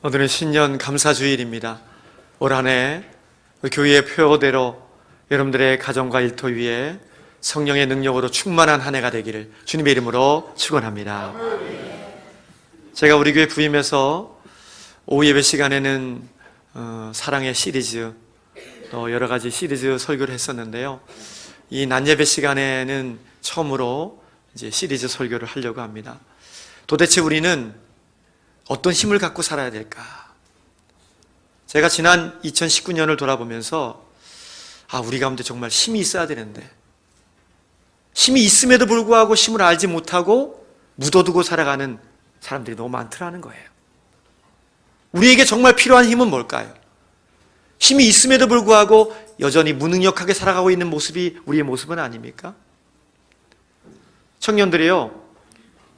오늘은 신년 감사주일입니다. 올 한 해 교회의 표대로 여러분들의 가정과 일터 위에 성령의 능력으로 충만한 한 해가 되기를 주님의 이름으로 축원합니다. 제가 우리 교회 부임해서 오후 예배 시간에는 사랑의 시리즈 또 여러 가지 시리즈 설교를 했었는데요. 이 낮 예배 시간에는 처음으로 이제 시리즈 설교를 하려고 합니다. 도대체 우리는 어떤 힘을 갖고 살아야 될까? 제가 지난 2019년을 돌아보면서 우리 가운데 정말 힘이 있어야 되는데 힘이 있음에도 불구하고 힘을 알지 못하고 묻어두고 살아가는 사람들이 너무 많더라는 거예요. 우리에게 정말 필요한 힘은 뭘까요? 힘이 있음에도 불구하고 여전히 무능력하게 살아가고 있는 모습이 우리의 모습은 아닙니까? 청년들이요,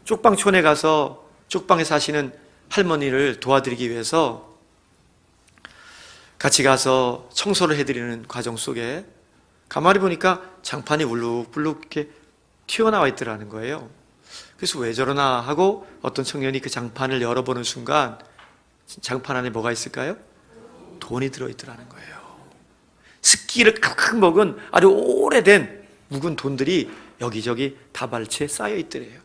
쪽방촌에 가서 쪽방에 사시는 할머니를 도와드리기 위해서 같이 가서 청소를 해드리는 과정 속에 가만히 보니까 장판이 울룩불룩 이렇게 튀어나와 있더라는 거예요. 그래서 왜 저러나 하고 어떤 청년이 그 장판을 열어보는 순간 장판 안에 뭐가 있을까요? 돈이 들어있더라는 거예요. 습기를 칵칵 먹은 아주 오래된 묵은 돈들이 여기저기 다발치에 쌓여 있더래요.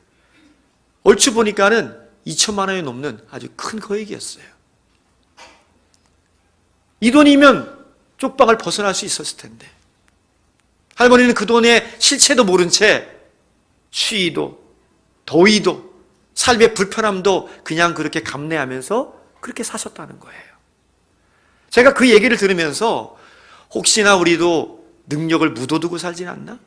얼추 보니까는 2천만 원이 넘는 아주 큰 거액이었어요. 이 돈이면 쪽방을 벗어날 수 있었을 텐데 할머니는 그 돈의 실체도 모른 채 추위도 더위도 삶의 불편함도 그냥 그렇게 감내하면서 그렇게 사셨다는 거예요. 제가 그 얘기를 들으면서 혹시나 우리도 능력을 묻어두고 살진 않나?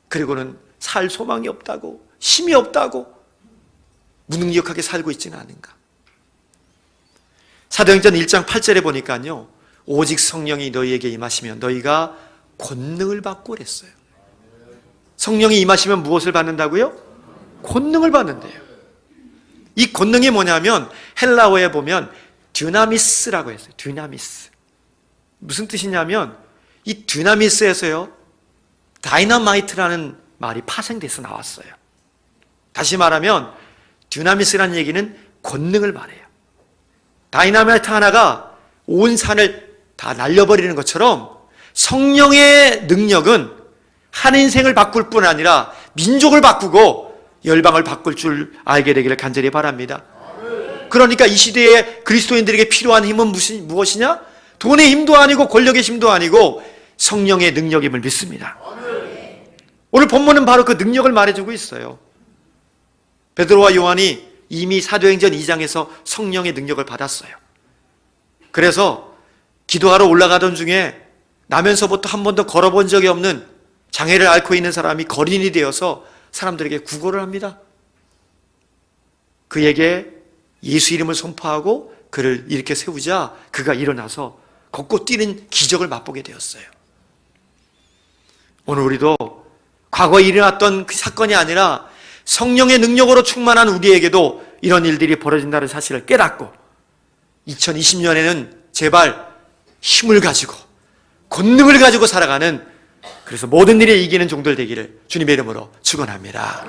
그리고는 살 소망이 없다고, 힘이 없다고 무능력하게 살고 있지는 않은가? 사도행전 1장 8절에 보니까요, 오직 성령이 너희에게 임하시면 너희가 권능을 받고 그랬어요. 성령이 임하시면 무엇을 받는다고요? 권능을 받는데요. 이 권능이 뭐냐면 헬라어에 보면 듀나미스라고 했어요. 듀나미스. 무슨 뜻이냐면 이 듀나미스에서요, 다이너마이트라는 말이 파생돼서 나왔어요. 다시 말하면 듀나미스라는 얘기는 권능을 말해요. 다이너마이트 하나가 온 산을 다 날려버리는 것처럼 성령의 능력은 한 인생을 바꿀 뿐 아니라 민족을 바꾸고 열방을 바꿀 줄 알게 되기를 간절히 바랍니다. 그러니까 이 시대에 그리스도인들에게 필요한 힘은 무엇이냐? 돈의 힘도 아니고 권력의 힘도 아니고 성령의 능력임을 믿습니다. 오늘 본문은 바로 그 능력을 말해주고 있어요. 베드로와 요한이 이미 사도행전 2장에서 성령의 능력을 받았어요. 그래서 기도하러 올라가던 중에 나면서부터 한 번도 걸어본 적이 없는 장애를 앓고 있는 사람이 거린이 되어서 사람들에게 구걸을 합니다. 그에게 예수 이름을 선포하고 그를 일으켜 세우자 그가 일어나서 걷고 뛰는 기적을 맛보게 되었어요. 오늘 우리도 과거에 일어났던 그 사건이 아니라 성령의 능력으로 충만한 우리에게도 이런 일들이 벌어진다는 사실을 깨닫고 2020년에는 제발 힘을 가지고 권능을 가지고 살아가는, 그래서 모든 일에 이기는 종들 되기를 주님의 이름으로 축원합니다.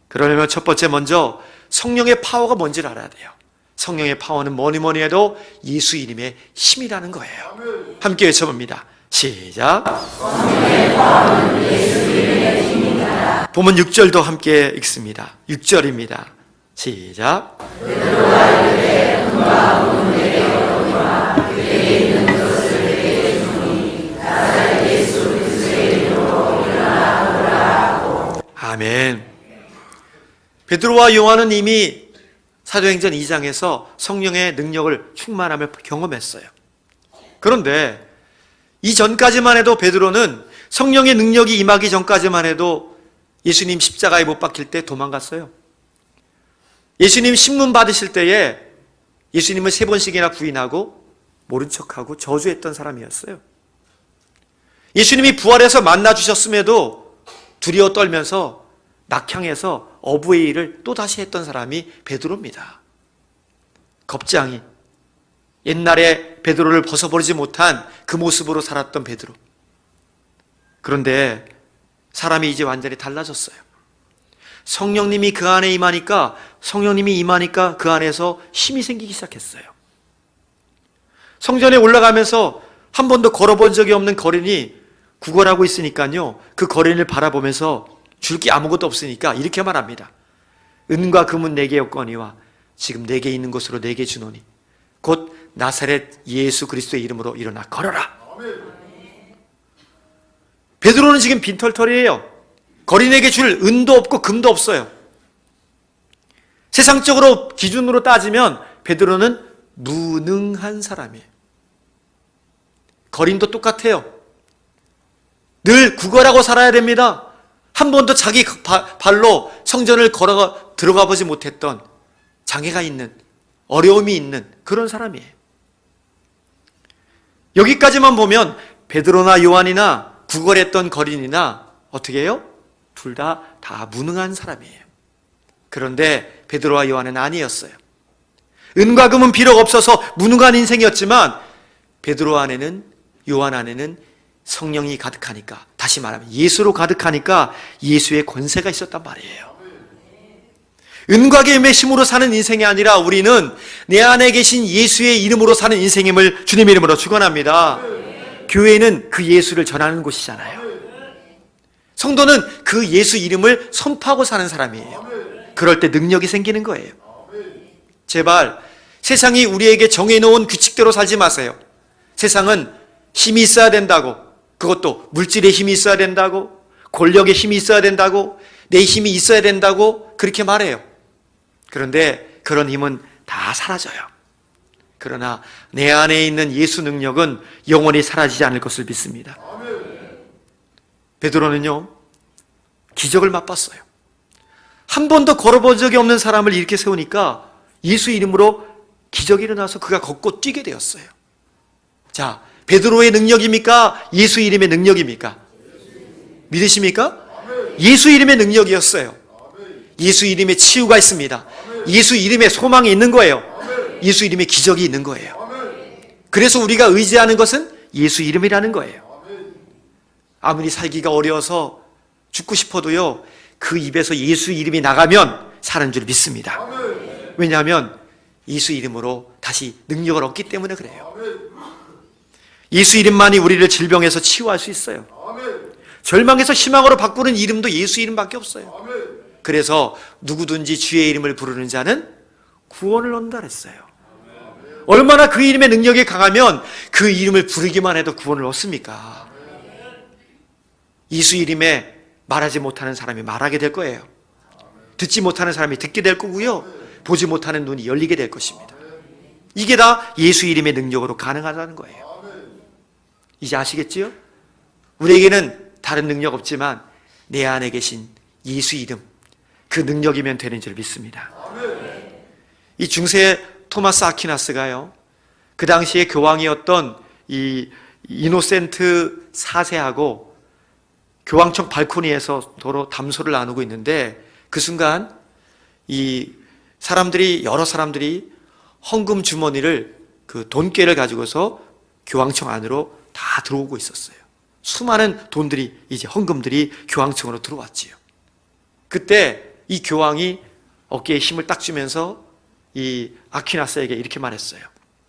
그러려면 첫 번째 먼저 성령의 파워가 뭔지를 알아야 돼요. 성령의 파워는 뭐니 해도 예수 이름의 힘이라는 거예요. 함께 외쳐봅니다. 시작. 성령의 파워는 예수 이름의 힘이다. 본문 6절도 함께 읽습니다. 6절입니다. 시작. 베드로가 이르되 금과 은혜의 어디와 그에게 있는 것을 내게 주노니 나사렛 예수 그리스도의 이름으로 일어나 보라. 아멘. 베드로와 요한은 이미 사도행전 2장에서 성령의 능력을 충만함을 경험했어요. 그런데 이전까지만 해도 베드로는 성령의 능력이 임하기 전까지만 해도 예수님 십자가에 못 박힐 때 도망갔어요. 예수님 신문 받으실 때에 예수님을 3번씩이나 부인하고 모른 척하고 저주했던 사람이었어요. 예수님이 부활해서 만나주셨음에도 두려워 떨면서 낙향해서 어부의 일을 또다시 했던 사람이 베드로입니다. 겁장이 옛날에 베드로를 벗어버리지 못한 그 모습으로 살았던 베드로. 그런데 사람이 이제 완전히 달라졌어요. 성령님이 그 안에 임하니까 성령님이 임하니까 그 안에서 힘이 생기기 시작했어요. 성전에 올라가면서 한 번도 걸어본 적이 없는 거린이 구걸하고 있으니까요, 그 거린을 바라보면서 줄 게 아무것도 없으니까 이렇게 말합니다. 은과 금은 내게 없거니와 지금 내게 있는 것으로 내게 주노니 곧 나사렛 예수 그리스도의 이름으로 일어나 걸어라. 베드로는 지금 빈털털이에요. 거린에게 줄 은도 없고 금도 없어요. 세상적으로 기준으로 따지면 베드로는 무능한 사람이에요. 거린도 똑같아요. 늘 구걸하고 살아야 됩니다. 한 번도 자기 발로 성전을 걸어 들어가 보지 못했던 장애가 있는, 어려움이 있는 그런 사람이에요. 여기까지만 보면 베드로나 요한이나 구걸했던 거린이나 어떻게 해요? 둘 다 무능한 사람이에요. 그런데 베드로와 요한은 아니었어요. 은과 금은 비록 없어서 무능한 인생이었지만 베드로 안에는, 요한 안에는 성령이 가득하니까, 다시 말하면 예수로 가득하니까 예수의 권세가 있었단 말이에요. 은과 금의 힘으로 사는 인생이 아니라 우리는 내 안에 계신 예수의 이름으로 사는 인생임을 주님의 이름으로 축원합니다. 교회는 그 예수를 전하는 곳이잖아요. 성도는 그 예수 이름을 선포하고 사는 사람이에요. 그럴 때 능력이 생기는 거예요. 제발 세상이 우리에게 정해놓은 규칙대로 살지 마세요. 세상은 힘이 있어야 된다고, 그것도 물질의 힘이 있어야 된다고, 권력의 힘이 있어야 된다고, 내 힘이 있어야 된다고 그렇게 말해요. 그런데 그런 힘은 다 사라져요. 그러나 내 안에 있는 예수 능력은 영원히 사라지지 않을 것을 믿습니다. 베드로는요, 기적을 맛봤어요. 한 번도 걸어본 적이 없는 사람을 이렇게 세우니까 예수 이름으로 기적이 일어나서 그가 걷고 뛰게 되었어요. 자, 베드로의 능력입니까? 예수 이름의 능력입니까? 믿으십니까? 예수 이름의 능력이었어요. 예수 이름에 치유가 있습니다. 예수 이름에 소망이 있는 거예요. 예수 이름에 기적이 있는 거예요. 그래서 우리가 의지하는 것은 예수 이름이라는 거예요. 아무리 살기가 어려워서 죽고 싶어도요, 그 입에서 예수 이름이 나가면 사는 줄 믿습니다. 왜냐하면 예수 이름으로 다시 능력을 얻기 때문에 그래요. 예수 이름만이 우리를 질병에서 치유할 수 있어요. 절망에서 희망으로 바꾸는 이름도 예수 이름밖에 없어요. 그래서 누구든지 주의 이름을 부르는 자는 구원을 얻는다 그랬어요. 얼마나 그 이름의 능력이 강하면 그 이름을 부르기만 해도 구원을 얻습니까? 예수 이름에 말하지 못하는 사람이 말하게 될 거예요. 듣지 못하는 사람이 듣게 될 거고요, 보지 못하는 눈이 열리게 될 것입니다. 이게 다 예수 이름의 능력으로 가능하다는 거예요. 이제 아시겠지요? 우리에게는 다른 능력 없지만 내 안에 계신 예수 이름, 그 능력이면 되는 줄 믿습니다. 이 중세 토마스 아퀴나스가요, 그 당시에 교황이었던 이 이노센트 4세하고 교황청 발코니에서 도로 담소를 나누고 있는데, 그 순간 이 사람들이, 여러 사람들이 헌금 주머니를, 그 돈깨를 가지고서 교황청 안으로 다 들어오고 있었어요. 수많은 돈들이, 이제 헌금들이 교황청으로 들어왔지요. 그때 이 교황이 어깨에 힘을 딱 주면서 이 아퀴나스에게 이렇게 말했어요.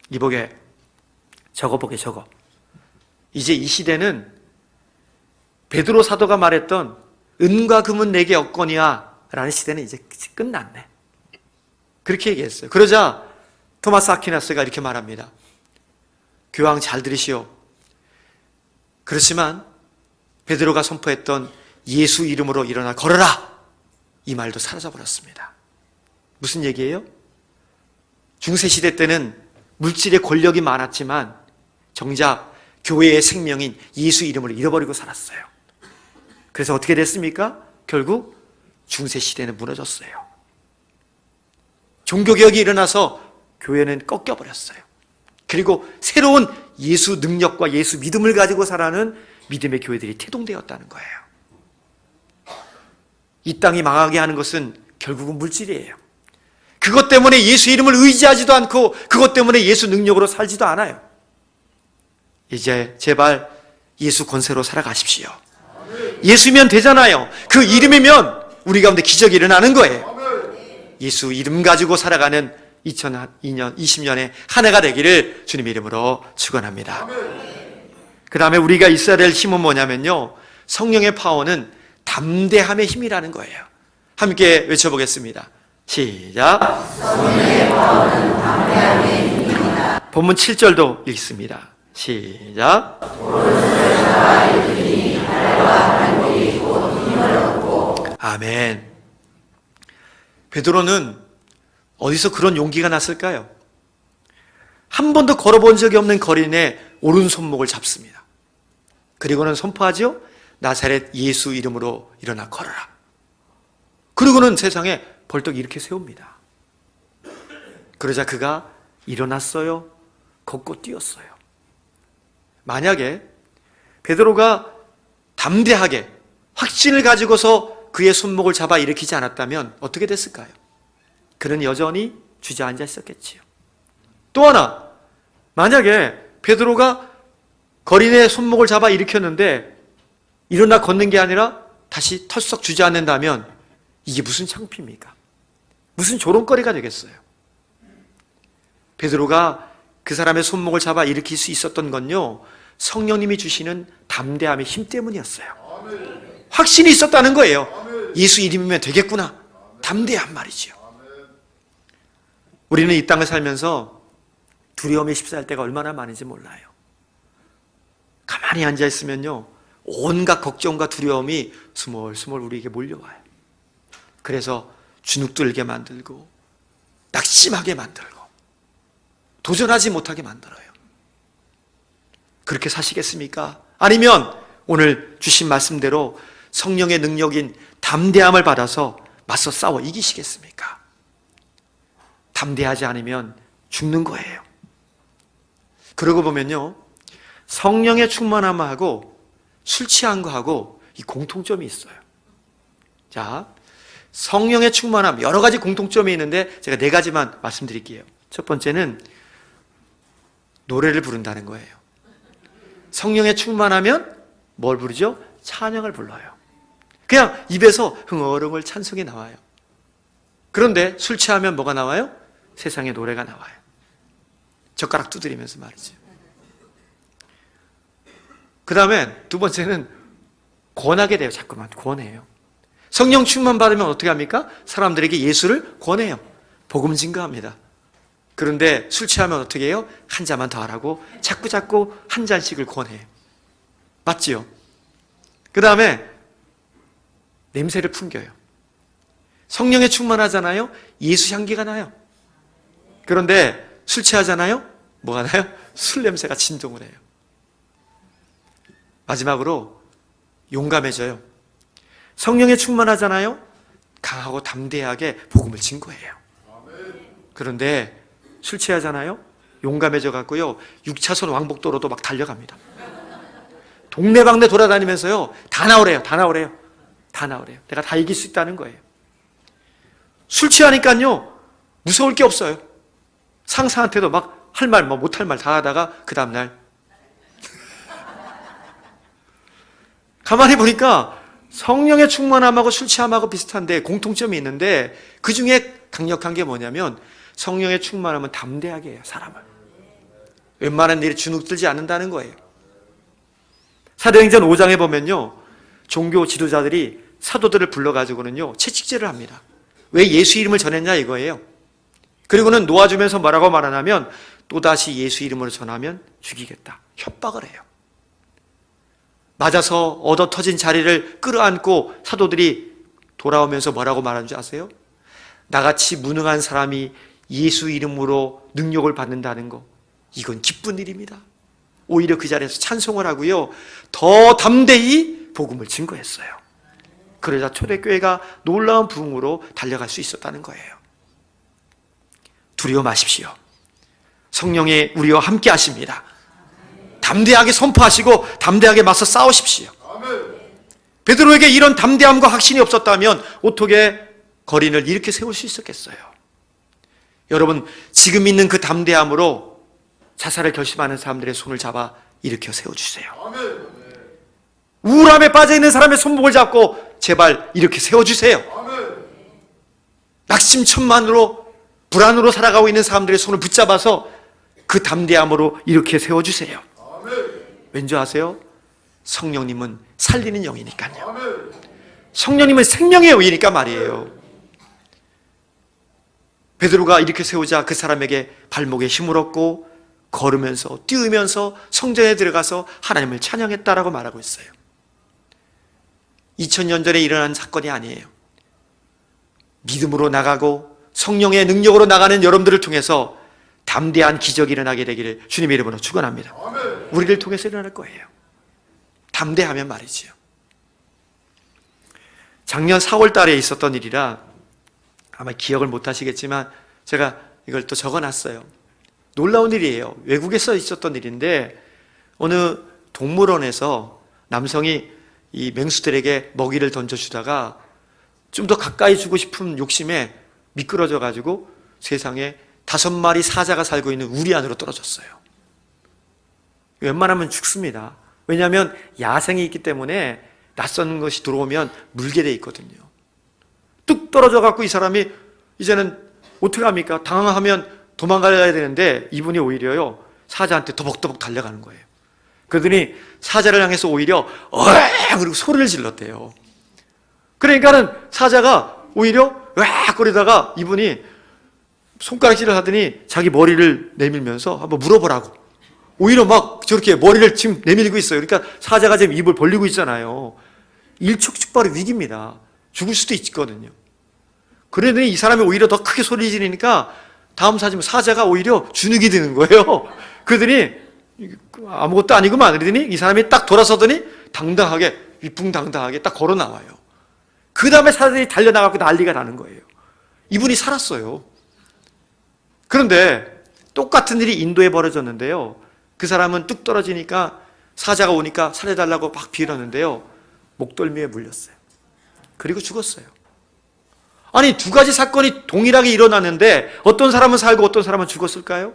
이보게, 적어보게, 적어. 이제 이 시대는 베드로 사도가 말했던 은과 금은 내게 없거니와 라는 시대는 이제 끝났네. 그렇게 얘기했어요. 그러자 토마스 아퀴나스가 이렇게 말합니다. 교황 잘 들으시오. 그렇지만 베드로가 선포했던 예수 이름으로 일어나 걸어라, 이 말도 사라져버렸습니다. 무슨 얘기예요? 중세시대 때는 물질의 권력이 많았지만 정작 교회의 생명인 예수 이름을 잃어버리고 살았어요. 그래서 어떻게 됐습니까? 결국 중세시대는 무너졌어요. 종교개혁이 일어나서 교회는 꺾여버렸어요. 그리고 새로운 예수 능력과 예수 믿음을 가지고 살아가는 믿음의 교회들이 태동되었다는 거예요. 이 땅이 망하게 하는 것은 결국은 물질이에요. 그것 때문에 예수 이름을 의지하지도 않고 그것 때문에 예수 능력으로 살지도 않아요. 이제 제발 예수 권세로 살아가십시오. 예수면 되잖아요. 그 이름이면 우리 가운데 기적이 일어나는 거예요. 예수 이름 가지고 살아가는 2020년의 한 해가 되기를 주님의 이름으로 축원합니다. 그 다음에 우리가 있어야 될 힘은 뭐냐면요, 성령의 파워는 담대함의 힘이라는 거예요. 함께 외쳐보겠습니다. 시작. 성령의 파워는 담대함의 힘입니다. 본문 7절도 읽습니다. 시작. 아멘. 베드로는 어디서 그런 용기가 났을까요? 한 번도 걸어본 적이 없는 거린의 오른손목을 잡습니다. 그리고는 선포하죠. 나사렛 예수 이름으로 일어나 걸어라. 그리고는 세상에 벌떡 이렇게 세웁니다. 그러자 그가 일어났어요. 걷고 뛰었어요. 만약에 베드로가 담대하게 확신을 가지고서 그의 손목을 잡아 일으키지 않았다면 어떻게 됐을까요? 그는 여전히 주저앉아 있었겠지요. 또 하나, 만약에 베드로가 거린의 손목을 잡아 일으켰는데 일어나 걷는 게 아니라 다시 털썩 주저앉는다면 이게 무슨 창피입니까? 무슨 조롱거리가 되겠어요? 베드로가 그 사람의 손목을 잡아 일으킬 수 있었던 건요, 성령님이 주시는 담대함의 힘 때문이었어요. 확신이 있었다는 거예요. 예수 이름이면 되겠구나. 담대한 말이죠. 우리는 이 땅을 살면서 두려움에 휩싸일 때가 얼마나 많은지 몰라요. 가만히 앉아있으면요, 온갖 걱정과 두려움이 스멀스멀 우리에게 몰려와요. 그래서 주눅들게 만들고 낙심하게 만들고 도전하지 못하게 만들어요. 그렇게 사시겠습니까? 아니면 오늘 주신 말씀대로 성령의 능력인 담대함을 받아서 맞서 싸워 이기시겠습니까? 담대하지 않으면 죽는 거예요. 그러고 보면요, 성령의 충만함하고 술 취한 거하고 이 공통점이 있어요. 자, 성령의 충만함, 여러 가지 공통점이 있는데 제가 4가지만 말씀드릴게요. 첫 번째는 노래를 부른다는 거예요. 성령에 충만하면 뭘 부르죠? 찬양을 불러요. 그냥 입에서 흥얼흥얼 찬송이 나와요. 그런데 술 취하면 뭐가 나와요? 세상의 노래가 나와요. 젓가락 두드리면서 말이죠. 그 다음에 두 번째는 권하게 돼요. 자꾸만 권해요. 성령 충만 받으면 어떻게 합니까? 사람들에게 예수를 권해요. 복음 증거합니다. 그런데 술 취하면 어떻게 해요? 한 잔만 더 하라고 자꾸 한 잔씩을 권해요. 맞지요? 그 다음에 냄새를 풍겨요. 성령에 충만하잖아요. 예수 향기가 나요. 그런데 술 취하잖아요. 뭐가 나요? 술 냄새가 진동을 해요. 마지막으로 용감해져요. 성령에 충만하잖아요. 강하고 담대하게 복음을 증거해요. 그런데 술 취하잖아요. 용감해져 갖고요, 6차선 왕복도로도 막 달려갑니다. 동네방네 돌아다니면서요, 다 나오래요. 내가 다 이길 수 있다는 거예요. 술 취하니까요, 무서울 게 없어요. 상사한테도 막 할 말, 못할 말 다 하다가 그 다음날 가만히 보니까 성령의 충만함하고 술 취함하고 비슷한데 공통점이 있는데, 그 중에 강력한 게 뭐냐면 성령의 충만함은 담대하게 해요, 사람을. 웬만한 일에 주눅들지 않는다는 거예요. 사도행전 5장에 보면요, 종교 지도자들이 사도들을 불러가지고는요, 채찍질을 합니다. 왜 예수 이름을 전했냐 이거예요. 그리고는 놓아주면서 뭐라고 말하냐면 또다시 예수 이름으로 전하면 죽이겠다. 협박을 해요. 맞아서 얻어 터진 자리를 끌어안고 사도들이 돌아오면서 뭐라고 말하는 줄 아세요? 나같이 무능한 사람이 예수 이름으로 능력을 받는다는 거, 이건 기쁜 일입니다. 오히려 그 자리에서 찬송을 하고요, 더 담대히 복음을 증거했어요. 그러자 초대교회가 놀라운 부흥으로 달려갈 수 있었다는 거예요. 두려워 마십시오. 성령이 우리와 함께 하십니다. 담대하게 선포하시고 담대하게 맞서 싸우십시오. 베드로에게 이런 담대함과 확신이 없었다면 어떻게 거린을 이렇게 세울 수 있었겠어요? 여러분, 지금 있는 그 담대함으로 자살을 결심하는 사람들의 손을 잡아 일으켜 세워주세요. 우울함에 빠져있는 사람의 손목을 잡고 제발 이렇게 세워주세요. 야심천만으로 불안으로 살아가고 있는 사람들의 손을 붙잡아서 그 담대함으로 이렇게 세워주세요. 왠지 아세요? 성령님은 살리는 영이니까요. 성령님은 생명의 영이니까 말이에요. 베드로가 이렇게 세우자 그 사람에게 발목에 힘을 얻고 걸으면서 뛰으면서 성전에 들어가서 하나님을 찬양했다라고 말하고 있어요. 2000년 전에 일어난 사건이 아니에요. 믿음으로 나가고 성령의 능력으로 나가는 여러분들을 통해서 담대한 기적이 일어나게 되기를 주님의 이름으로 축원합니다. 우리를 통해서 일어날 거예요. 담대하면 말이지요. 작년 4월 달에 있었던 일이라 아마 기억을 못 하시겠지만 제가 이걸 또 적어놨어요. 놀라운 일이에요. 외국에서 있었던 일인데 어느 동물원에서 남성이 이 맹수들에게 먹이를 던져주다가 좀 더 가까이 주고 싶은 욕심에 미끄러져 가지고 세상에 5마리 사자가 살고 있는 우리 안으로 떨어졌어요. 웬만하면 죽습니다. 왜냐하면 야생이 있기 때문에 낯선 것이 들어오면 물게 돼 있거든요. 뚝 떨어져 갖고 이 사람이 이제는 어떻게 합니까? 당황하면 도망가야 되는데 이분이 오히려요 사자한테 더벅더벅 달려가는 거예요. 그러더니 사자를 향해서 오히려 어에 그리고 소리를 질렀대요. 그러니까는 사자가 오히려 으악 거리다가 이분이 손가락질을 하더니 자기 머리를 내밀면서 한번 물어보라고 오히려 막 저렇게 머리를 지금 내밀고 있어요. 그러니까 사자가 지금 입을 벌리고 있잖아요. 일촉즉발의 위기입니다. 죽을 수도 있거든요. 그러더니 이 사람이 오히려 더 크게 소리 지르니까 다음 사자가 오히려 주눅이 드는 거예요. 그러더니 아무것도 아니구만 그러더니 이 사람이 딱 돌아서더니 당당하게 위풍당당하게 딱 걸어 나와요. 그 다음에 사자들이 달려나가고 난리가 나는 거예요. 이분이 살았어요. 그런데 똑같은 일이 인도에 벌어졌는데요. 그 사람은 뚝 떨어지니까 사자가 오니까 살려달라고 막 빌었는데요. 목덜미에 물렸어요. 그리고 죽었어요. 아니 두 가지 사건이 동일하게 일어났는데 어떤 사람은 살고 어떤 사람은 죽었을까요?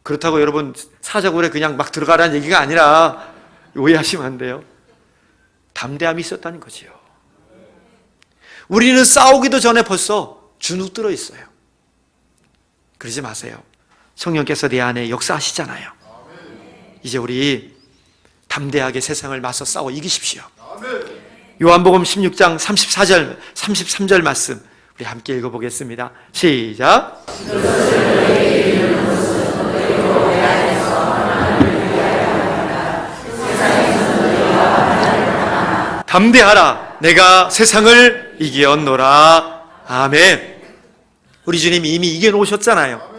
그렇다고 여러분 사자굴에 그냥 막 들어가라는 얘기가 아니라 오해하시면 안 돼요. 담대함이 있었다는 거지요. 우리는 싸우기도 전에 벌써 주눅 들어 있어요. 그러지 마세요. 성령께서 내 안에 역사하시잖아요. 이제 우리 담대하게 세상을 맞서 싸워 이기십시오. 요한복음 16장 34절 33절 말씀 우리 함께 읽어보겠습니다. 시작. 담대하라 내가 세상을 이기었노라. 아멘. 우리 주님이 이미 이겨놓으셨잖아요.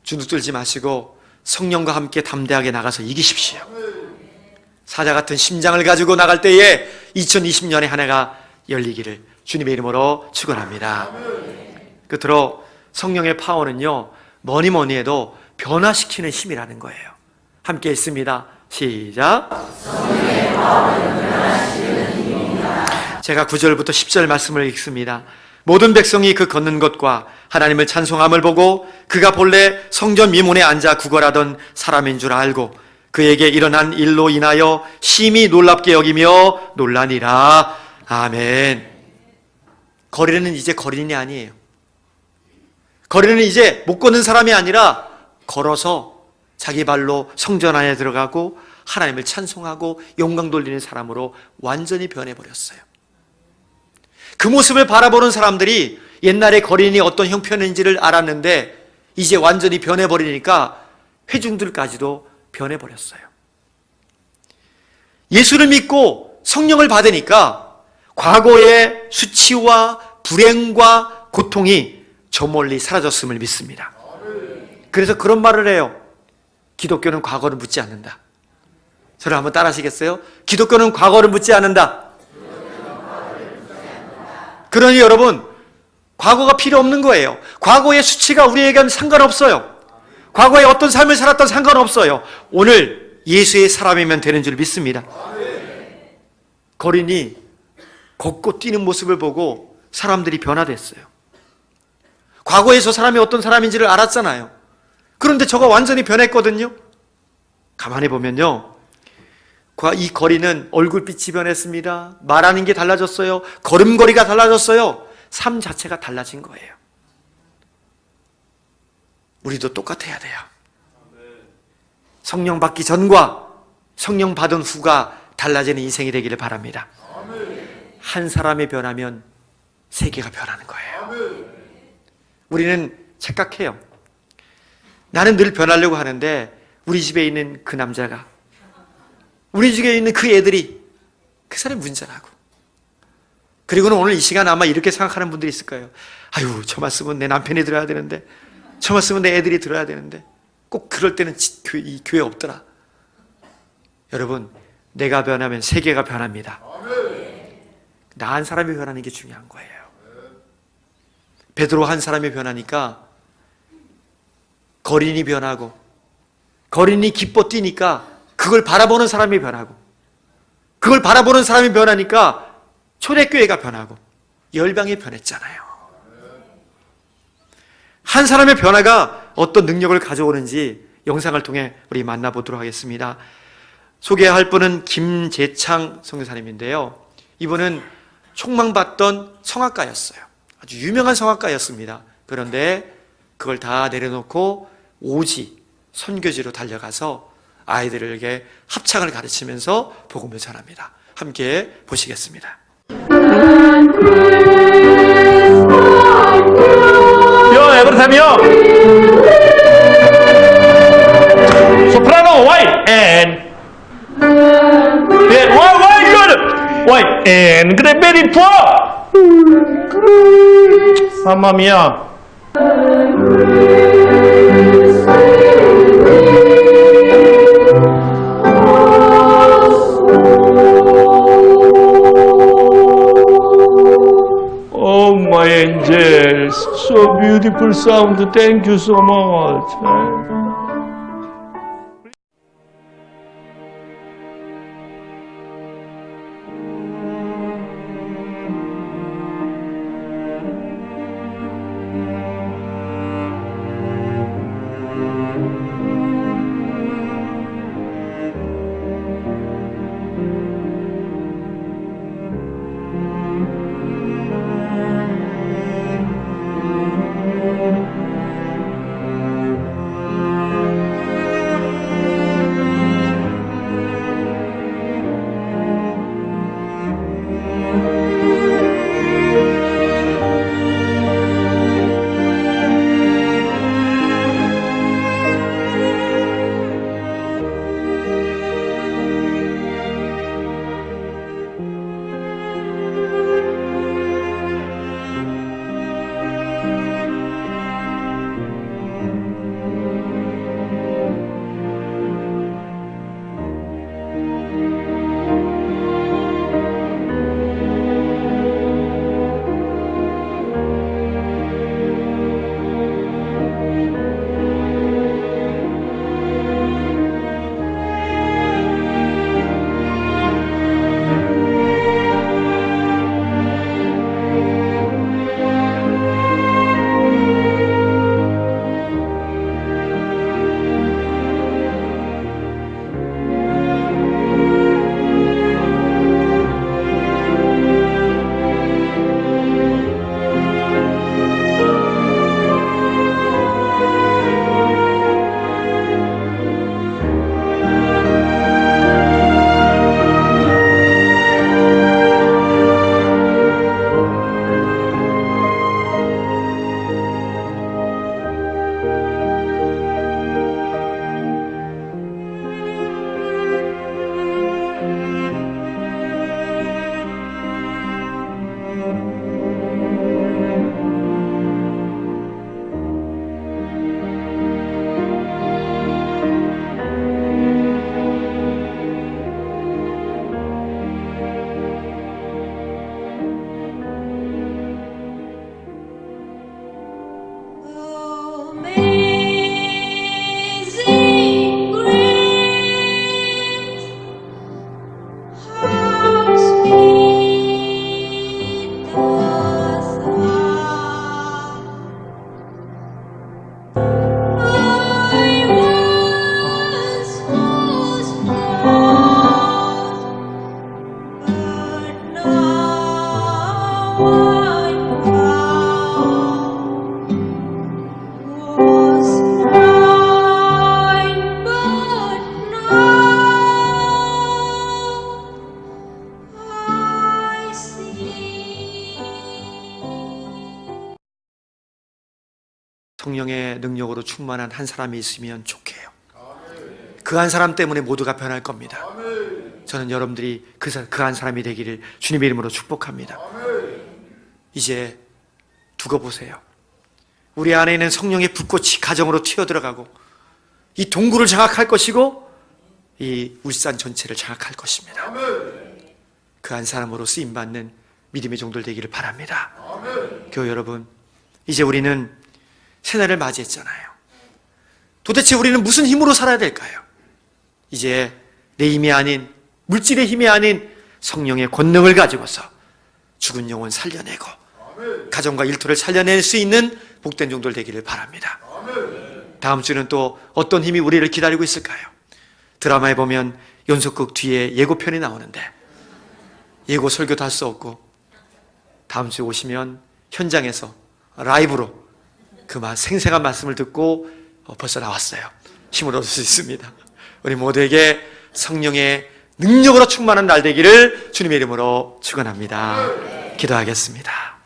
주눅 들지 마시고 성령과 함께 담대하게 나가서 이기십시오. 사자 같은 심장을 가지고 나갈 때에 2020년의 한 해가 열리기를 주님의 이름으로 축원합니다. 끝으로 성령의 파워는요 뭐니 뭐니 해도 변화시키는 힘이라는 거예요. 함께 있습니다. 시작. 성령의 파워는 변화시키는 힘입니다. 제가 9절부터 10절 말씀을 읽습니다. 모든 백성이 그 걷는 것과 하나님을 찬송함을 보고 그가 본래 성전 미문에 앉아 구걸하던 사람인 줄 알고 그에게 일어난 일로 인하여 심히 놀랍게 여기며 놀라니라. 아멘. 거리는 이제 거린이 아니에요. 거리는 이제 못 걷는 사람이 아니라 걸어서 자기 발로 성전 안에 들어가고 하나님을 찬송하고 영광 돌리는 사람으로 완전히 변해버렸어요. 그 모습을 바라보는 사람들이 옛날에 거린이 어떤 형편인지를 알았는데 이제 완전히 변해버리니까 회중들까지도 변해버렸어요. 예수를 믿고 성령을 받으니까 과거의 수치와 불행과 고통이 저 멀리 사라졌음을 믿습니다. 그래서 그런 말을 해요. 기독교는 과거를 묻지 않는다. 저를 한번 따라 하시겠어요? 기독교는 과거를 묻지 않는다. 그러니 여러분 과거가 필요 없는 거예요. 과거의 수치가 우리에게는 상관없어요. 과거에 어떤 삶을 살았던 상관없어요. 오늘 예수의 사람이면 되는 줄 믿습니다. 거린이 걷고 뛰는 모습을 보고 사람들이 변화됐어요. 과거에 저 사람이 어떤 사람인지를 알았잖아요. 그런데 저가 완전히 변했거든요. 가만히 보면요, 이 거리는 얼굴빛이 변했습니다. 말하는 게 달라졌어요. 걸음걸이가 달라졌어요. 삶 자체가 달라진 거예요. 우리도 똑같아야 돼요. 성령 받기 전과 성령 받은 후가 달라지는 인생이 되기를 바랍니다. 한 사람이 변하면 세계가 변하는 거예요. 우리는 착각해요. 나는 늘 변하려고 하는데 우리 집에 있는 그 남자가, 우리 집에 있는 그 애들이, 그 사람이 문제라고. 그리고는 오늘 이 시간 아마 이렇게 생각하는 분들이 있을 거예요. 아유, 저 말씀은 내 남편이 들어야 되는데, 저 말씀은 내 애들이 들어야 되는데, 꼭 그럴 때는 이 교회 없더라. 여러분, 내가 변하면 세계가 변합니다. 나 한 사람이 변하는 게 중요한 거예요. 베드로 한 사람이 변하니까 거린이 변하고, 거린이 기뻐 뛰니까 그걸 바라보는 사람이 변하고, 그걸 바라보는 사람이 변하니까 초대교회가 변하고 열방이 변했잖아요. 한 사람의 변화가 어떤 능력을 가져오는지 영상을 통해 우리 만나보도록 하겠습니다. 소개할 분은 김재창 선교사님인데요. 이분은 촉망받던 성악가였어요. 아주 유명한 성악가였습니다. 그런데 그걸 다 내려놓고 오지 선교지로 달려가서 아이들에게 합창을 가르치면서 복음을 전합니다. 함께 보시겠습니다. Yo, every time yo. Soprano, white and yeah, white good, white and 그래 very poor. Mamma mia. Oh my angels, so beautiful sound. Thank you so much. 성령의 능력으로 충만한 한 사람이 있으면 좋게요. 그 한 사람 때문에 모두가 변할 겁니다. 저는 여러분들이 그 한 사람이 되기를 주님의 이름으로 축복합니다. 이제 두고 보세요. 우리 안에 있는 성령의 불꽃이 가정으로 튀어들어가고 이 동굴을 장악할 것이고 이 울산 전체를 장악할 것입니다. 그 한 사람으로 쓰임받는 믿음의 종들 되기를 바랍니다. 교회 여러분, 이제 우리는 새날을 맞이했잖아요. 도대체 우리는 무슨 힘으로 살아야 될까요? 이제 내 힘이 아닌, 물질의 힘이 아닌 성령의 권능을 가지고서 죽은 영혼 살려내고 가정과 일터를 살려낼 수 있는 복된 종들 되기를 바랍니다. 다음 주는 또 어떤 힘이 우리를 기다리고 있을까요? 드라마에 보면 연속극 뒤에 예고편이 나오는데 예고 설교도 할 수 없고 다음 주에 오시면 현장에서 라이브로 그 생생한 말씀을 듣고 벌써 나왔어요. 힘을 얻을 수 있습니다. 우리 모두에게 성령의 능력으로 충만한 날 되기를 주님의 이름으로 축원합니다. 기도하겠습니다.